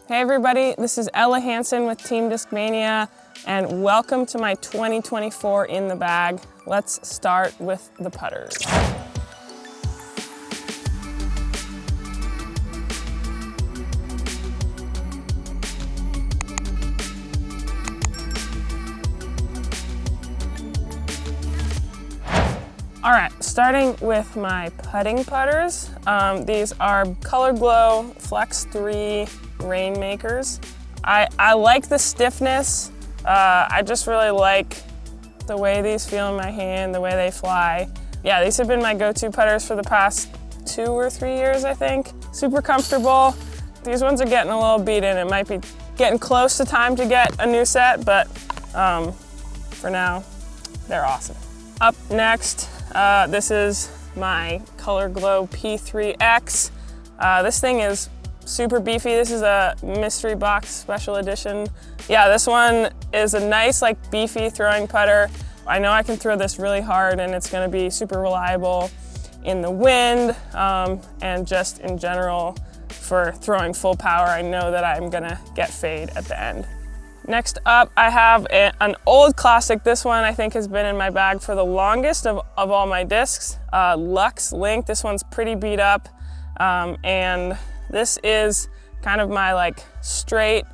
Hey everybody, this is Ella Hansen with Team Discmania, and welcome to my 2024 In the Bag. Let's start with the putters. All right, starting with my putting putters. These are Color Glow Flex 3 RAINMAKERs. I like the stiffness. I just really like the way these feel in my hand, the way they fly. Yeah, these have been my go-to putters for the past 2 or 3 years, I think. Super comfortable. These ones are getting a little beat in. It might be getting close to time to get a new set, but for now, they're awesome. Up next, this is my Color Glow P3X. This thing is super beefy. This is a mystery box special edition. Yeah, this one is a nice, like, beefy throwing putter. I know I can throw this really hard and it's gonna be super reliable in the wind and just in general for throwing full power. I know that I'm gonna get fade at the end. Next up, I have an old classic. This one I think has been in my bag for the longest of all my discs. Lux Link. This one's pretty beat up, and this is kind of my like straight,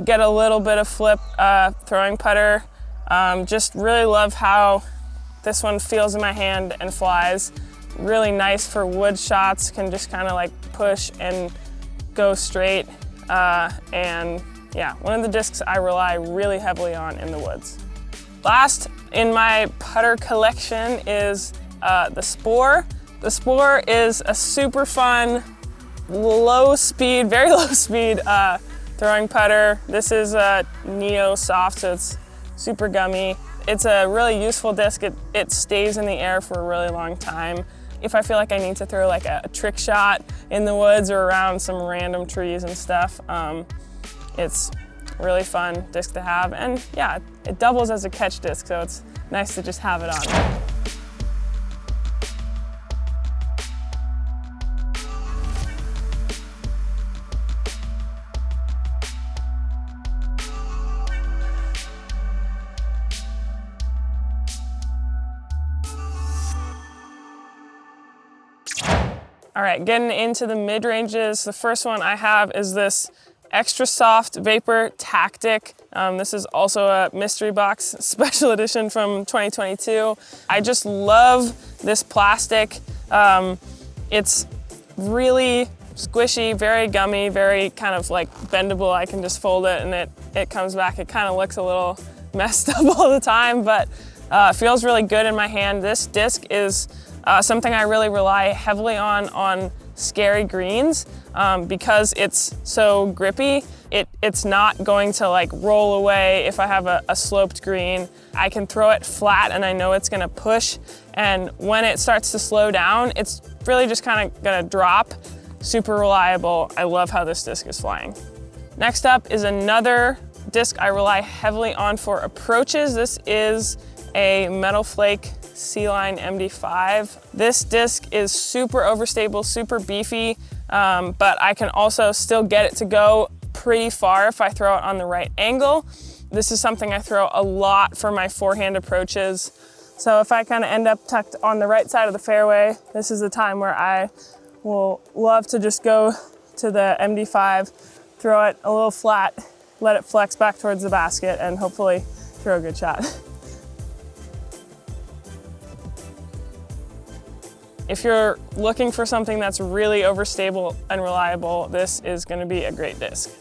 get a little bit of flip throwing putter. Just really love how this one feels in my hand and flies. Really nice for wood shots, can just kind of like push and go straight. And yeah, one of the discs I rely really heavily on in the woods. Last in my putter collection is the SPORE. The SPORE is a super fun, low speed, very low speed throwing putter. This is a Neo Soft, so it's super gummy. It's a really useful disc. It stays in the air for a really long time. If I feel like I need to throw like a trick shot in the woods or around some random trees and stuff, it's a really fun disc to have. And yeah, it doubles as a catch disc, so it's nice to just have it on. All right, getting into the mid-ranges, the first one I have is this Extra Soft Vapor Tactic. This is also a mystery box special edition from 2022. I just love this plastic. It's really squishy, very gummy, very kind of like bendable. I can just fold it and it comes back. It kind of looks a little messed up all the time, but feels really good in my hand. This disc is something I really rely heavily on scary greens because it's so grippy. It's not going to like roll away if I have a sloped green. I can throw it flat and I know it's gonna push, and when it starts to slow down, it's really just kind of gonna drop. Super reliable. I love how this disc is flying. Next up is another disc I rely heavily on for approaches. This is a Metal Flake C-Line MD5. This disc is super overstable, super beefy, but I can also still get it to go pretty far if I throw it on the right angle. This is something I throw a lot for my forehand approaches. So if I kind of end up tucked on the right side of the fairway, this is the time where I will love to just go to the MD5, throw it a little flat, let it flex back towards the basket, and hopefully throw a good shot. If you're looking for something that's really overstable and reliable, this is gonna be a great disc.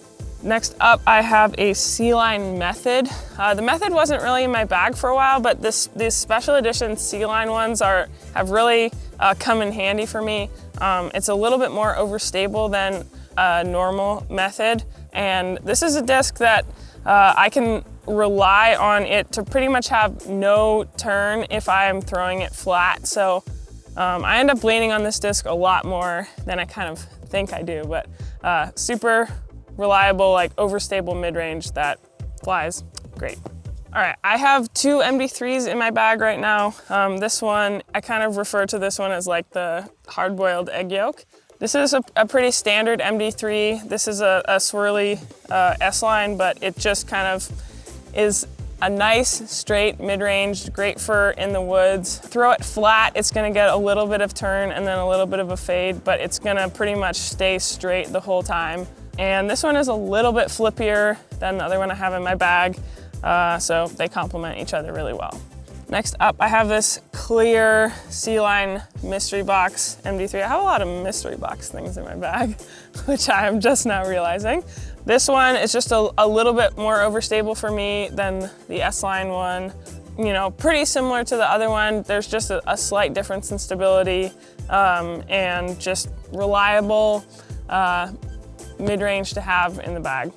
Next up, I have a C-Line Method. The Method wasn't really in my bag for a while, but these special edition C-Line ones have really come in handy for me. It's a little bit more overstable than a normal Method, and this is a disc that I can rely on it to pretty much have no turn if I'm throwing it flat. So I end up leaning on this disc a lot more than I kind of think I do, but super reliable, like overstable mid-range that flies great. All right, I have 2 MD3s in my bag right now. This one, I kind of refer to this one as like the hard-boiled egg yolk. This is a pretty standard MD3. This is a swirly S-line, but it just kind of is a nice, straight, mid-range, great for in the woods. Throw it flat, it's gonna get a little bit of turn and then a little bit of a fade, but it's gonna pretty much stay straight the whole time. And this one is a little bit flippier than the other one I have in my bag, so they complement each other really well. Next up, I have this clear C-line mystery box MD3. I have a lot of mystery box things in my bag, which I am just now realizing. This one is just a little bit more overstable for me than the S-line one. You know, pretty similar to the other one. There's just a slight difference in stability and just reliable mid-range to have in the bag.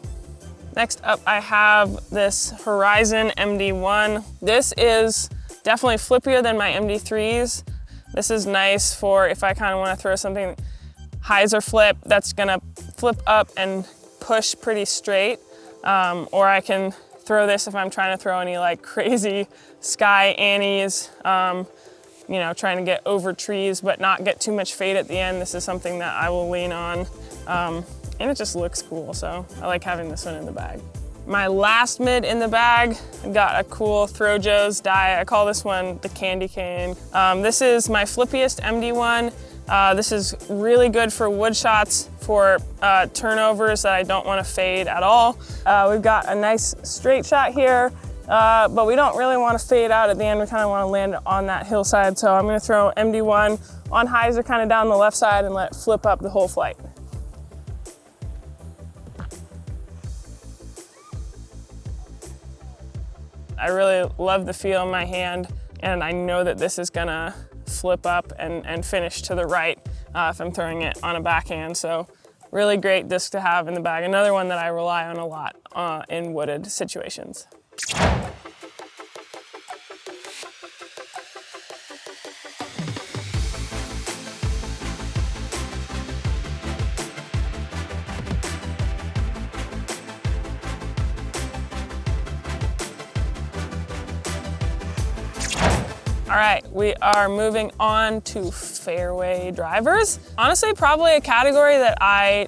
Next up, I have this Horizon MD1. This is definitely flippier than my MD3s. This is nice for if I kind of want to throw something hyzer flip that's gonna flip up and push pretty straight. Or I can throw this if I'm trying to throw any like crazy sky annies, you know, trying to get over trees but not get too much fade at the end. This is something that I will lean on. And it just looks cool, so I like having this one in the bag. My last mid in the bag, I got a cool Throw Joe's die. I call this one the candy cane. This is my flippiest MD1. This is really good for wood shots, for turnovers that I don't want to fade at all. We've got a nice straight shot here, but we don't really want to fade out at the end. We kind of want to land on that hillside. So I'm going to throw MD1 on hyzer kind of down the left side and let it flip up the whole flight. I really love the feel in my hand, and I know that this is gonna flip up and finish to the right if I'm throwing it on a backhand. So really great disc to have in the bag. Another one that I rely on a lot in wooded situations. All right, we are moving on to fairway drivers. Honestly, probably a category that I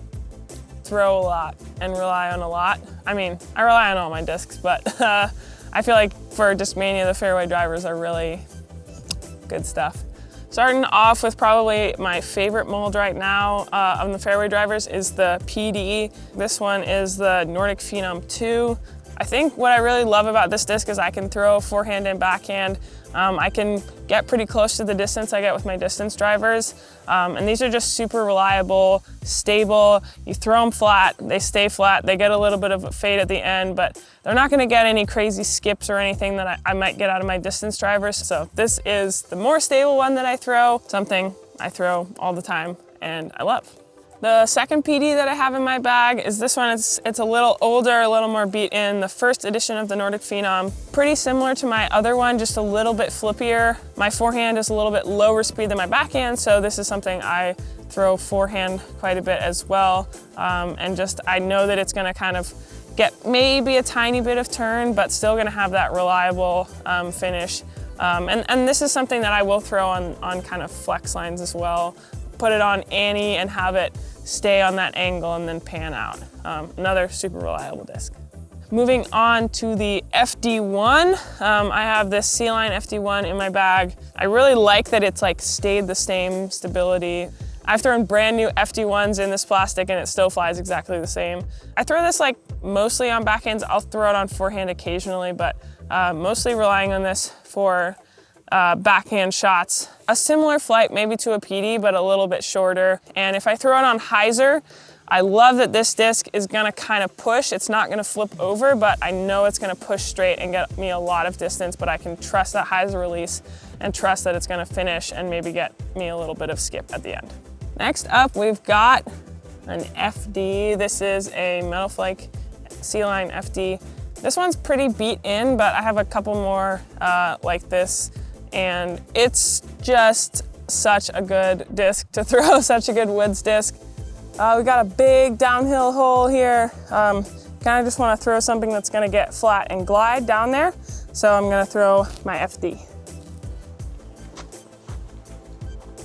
throw a lot and rely on a lot. I mean, I rely on all my discs, but I feel like for Discmania, the fairway drivers are really good stuff. Starting off with probably my favorite mold right now of the fairway drivers is the PD. This one is the NORDIC PHENOM 2. I think what I really love about this disc is I can throw forehand and backhand. I can get pretty close to the distance I get with my distance drivers. And these are just super reliable, stable. You throw them flat, they stay flat. They get a little bit of a fade at the end, but they're not gonna get any crazy skips or anything that I might get out of my distance drivers. So this is the more stable one that I throw, something I throw all the time and I love. The second PD that I have in my bag is this one. It's a little older, a little more beat in, the first edition of the NORDIC PHENOM. Pretty similar to my other one, just a little bit flippier. My forehand is a little bit lower speed than my backhand, so this is something I throw forehand quite a bit as well. And just, I know that it's gonna kind of get maybe a tiny bit of turn, but still gonna have that reliable finish. And this is something that I will throw on kind of flex lines as well. Put it on Annie and have it stay on that angle and then pan out. Another super reliable disc. Moving on to the FD1. I have this C-Line FD1 in my bag. I really like that it's like stayed the same stability. I've thrown brand new FD1s in this plastic and it still flies exactly the same. I throw this like mostly on backhands. I'll throw it on forehand occasionally, but mostly relying on this for backhand shots. A similar flight maybe to a PD, but a little bit shorter. And if I throw it on hyzer, I love that this disc is gonna kind of push. It's not gonna flip over, but I know it's gonna push straight and get me a lot of distance, but I can trust that hyzer release and trust that it's gonna finish and maybe get me a little bit of skip at the end. Next up, we've got an FD. This is a Metal Flake C-Line FD. This one's pretty beat in, but I have a couple more like this. And it's just such a good disc to throw, such a good woods disc. We got a big downhill hole here. Kind of just want to throw something that's going to get flat and glide down there. So I'm going to throw my FD.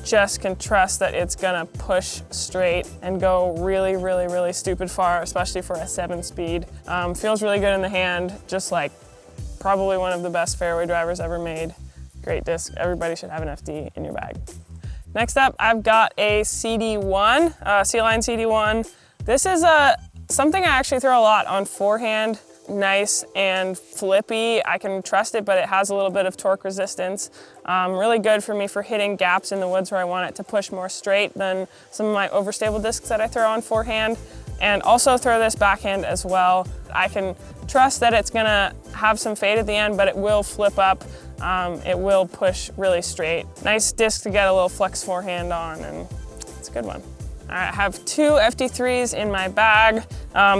just can trust that it's gonna push straight and go really, really, really stupid far, especially for a 7-speed. Feels really good in the hand, just like probably one of the best fairway drivers ever made. Great disc, everybody should have an FD in your bag. Next up, I've got a CD1, C-Line CD1. This is something I actually throw a lot on forehand. Nice and flippy. I can trust it, but it has a little bit of torque resistance. Really good for me for hitting gaps in the woods where I want it to push more straight than some of my overstable discs that I throw on forehand. And also throw this backhand as well. I can trust that it's gonna have some fade at the end, but it will flip up. It will push really straight. Nice disc to get a little flex forehand on, and it's a good one. All right, I have 2 FD3s in my bag.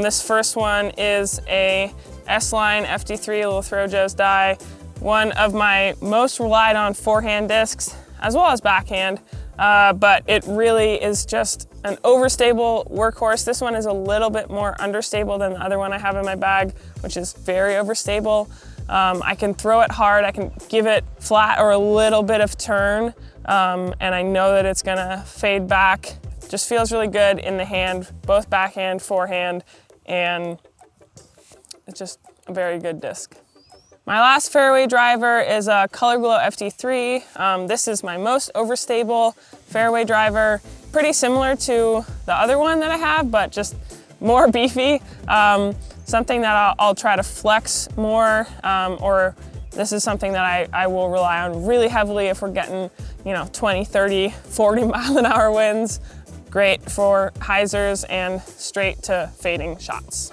This first one is a S-Line FD3, a little Throw Joe's die. One of my most relied on forehand discs, as well as backhand, but it really is just an overstable workhorse. This one is a little bit more understable than the other one I have in my bag, which is very overstable. I can throw it hard, I can give it flat or a little bit of turn, and I know that it's gonna fade back. Just feels really good in the hand, both backhand, forehand, and it's just a very good disc. My last fairway driver is a Color Glow FD3. This is my most overstable fairway driver. Pretty similar to the other one that I have, but just more beefy. Something that I'll try to flex more, or this is something that I will rely on really heavily if we're getting, 20, 30, 40 mile an hour winds. Great for hyzers and straight to fading shots.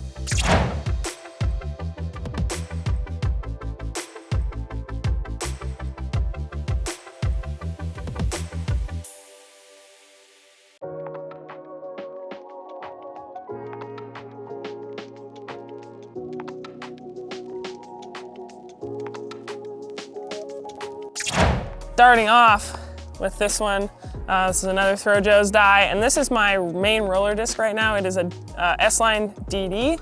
Starting off with this one. This is another Throw Joe's die, and this is my main roller disc right now. It is a S-Line DD.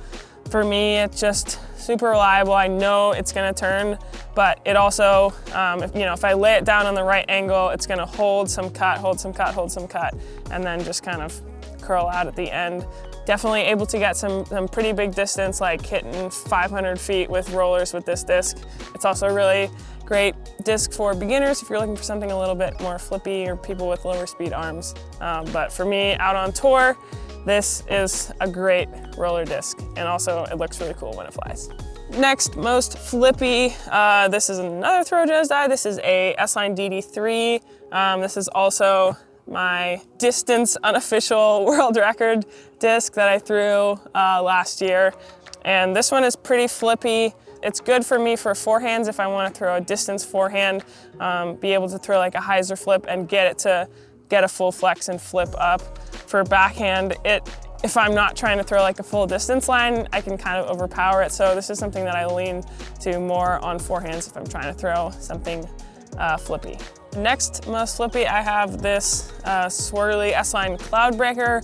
For me, it's just super reliable. I know it's gonna turn, but it also, if I lay it down on the right angle, it's gonna hold some cut, hold some cut, hold some cut, and then just kind of curl out at the end. Definitely able to get some pretty big distance, like hitting 500 feet with rollers with this disc. It's also a really great disc for beginners if you're looking for something a little bit more flippy or people with lower speed arms. But for me, out on tour, this is a great roller disc, and also it looks really cool when it flies. Next, most flippy, this is another Throw Joe's die. This is a S-Line DD3. This is also my distance unofficial world record disc that I threw last year. And this one is pretty flippy. It's good for me for forehands if I want to throw a distance forehand, be able to throw like a hyzer flip and get it to get a full flex and flip up. For backhand, if I'm not trying to throw like a full distance line, I can kind of overpower it. So this is something that I lean to more on forehands if I'm trying to throw something flippy. Next most flippy, I have this SWIRLY S-Line Cloudbreaker.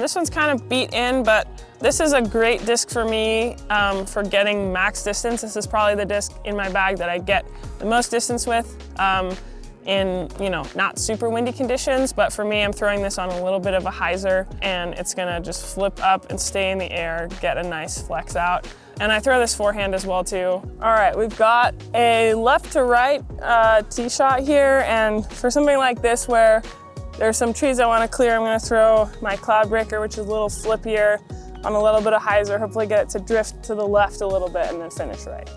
This one's kind of beat in, but this is a great disc for me for getting max distance. This is probably the disc in my bag that I get the most distance with in not super windy conditions, but for me, I'm throwing this on a little bit of a hyzer, and it's gonna just flip up and stay in the air, get a nice flex out. And I throw this forehand as well too. All right, we've got a left to right tee shot here, and for something like this where there's some trees I want to clear, I'm gonna throw my Cloudbreaker, which is a little flippier, on a little bit of hyzer, hopefully get it to drift to the left a little bit and then finish right.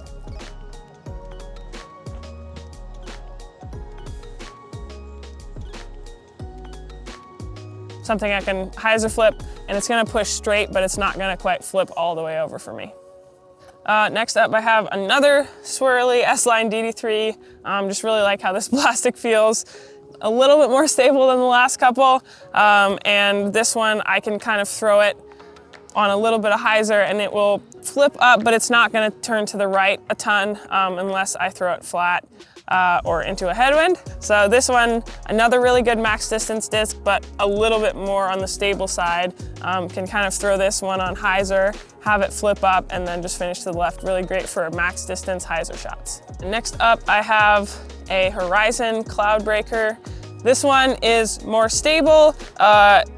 Something I can hyzer flip, and it's gonna push straight, but it's not gonna quite flip all the way over for me. Next up, I have another SWIRLY S-Line DD3. Just really like how this plastic feels. A little bit more stable than the last couple. And this one, I can kind of throw it on a little bit of hyzer and it will flip up, but it's not gonna turn to the right a ton unless I throw it flat or into a headwind. So this one, another really good max distance disc, but a little bit more on the stable side. Can kind of throw this one on hyzer, have it flip up, and then just finish to the left. Really great for max distance hyzer shots. Next up, I have a Horizon Cloudbreaker. This one is more stable.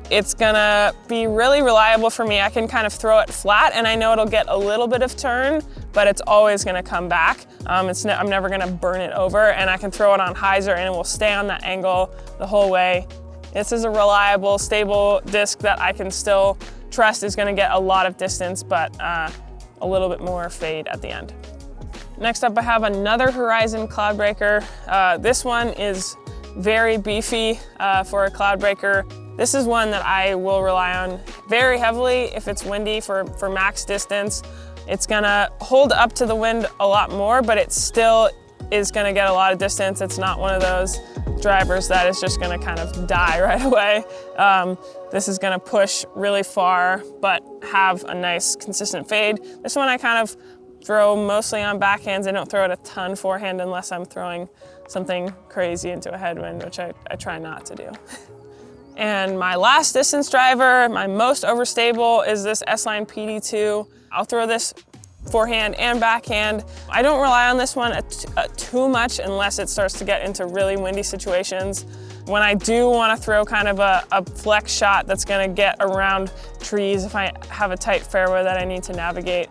It's gonna be really reliable for me. I can kind of throw it flat and I know it'll get a little bit of turn, but it's always gonna come back. I'm never gonna burn it over, and I can throw it on hyzer and it will stay on that angle the whole way. This is a reliable, stable disc that I can still trust is gonna get a lot of distance, but a little bit more fade at the end. Next up, I have another Horizon Cloudbreaker. This one is very beefy for a Cloudbreaker. This is one that I will rely on very heavily if it's windy for max distance. It's gonna hold up to the wind a lot more, but it still is gonna get a lot of distance. It's not one of those drivers that is just gonna kind of die right away. This is gonna push really far, but have a nice consistent fade. This one I kind of throw mostly on backhands. I don't throw it a ton forehand unless I'm throwing something crazy into a headwind, which I try not to do. And my last distance driver, my most overstable, is this S-Line PD2. I'll throw this forehand and backhand. I don't rely on this one too much unless it starts to get into really windy situations. When I do want to throw kind of a flex shot that's going to get around trees, if I have a tight fairway that I need to navigate,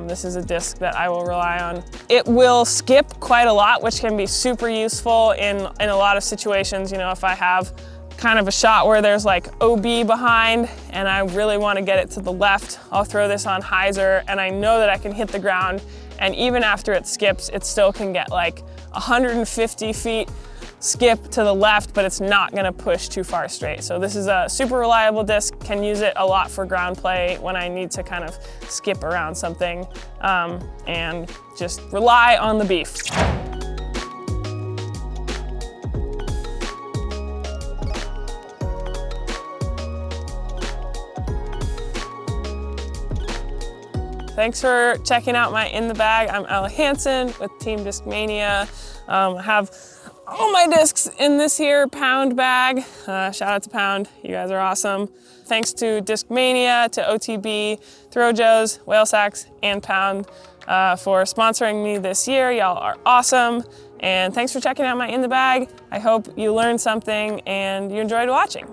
this is a disc that I will rely on. It will skip quite a lot, which can be super useful in a lot of situations. You know, if I have kind of a shot where there's like OB behind and I really want to get it to the left, I'll throw this on hyzer and I know that I can hit the ground, and even after it skips, it still can get like 150 feet skip to the left, but it's not gonna push too far straight. So this is a super reliable disc, can use it a lot for ground play when I need to kind of skip around something and just rely on the beef. Thanks for checking out my In the Bag. I'm Hansen with Team Discmania. I have all my discs in this here Pound bag. Shout out to Pound, you guys are awesome. Thanks to Discmania, to OTB, Throwjoes, Whale Sacks, and Pound for sponsoring me this year. Y'all are awesome. And thanks for checking out my In the Bag. I hope you learned something and you enjoyed watching.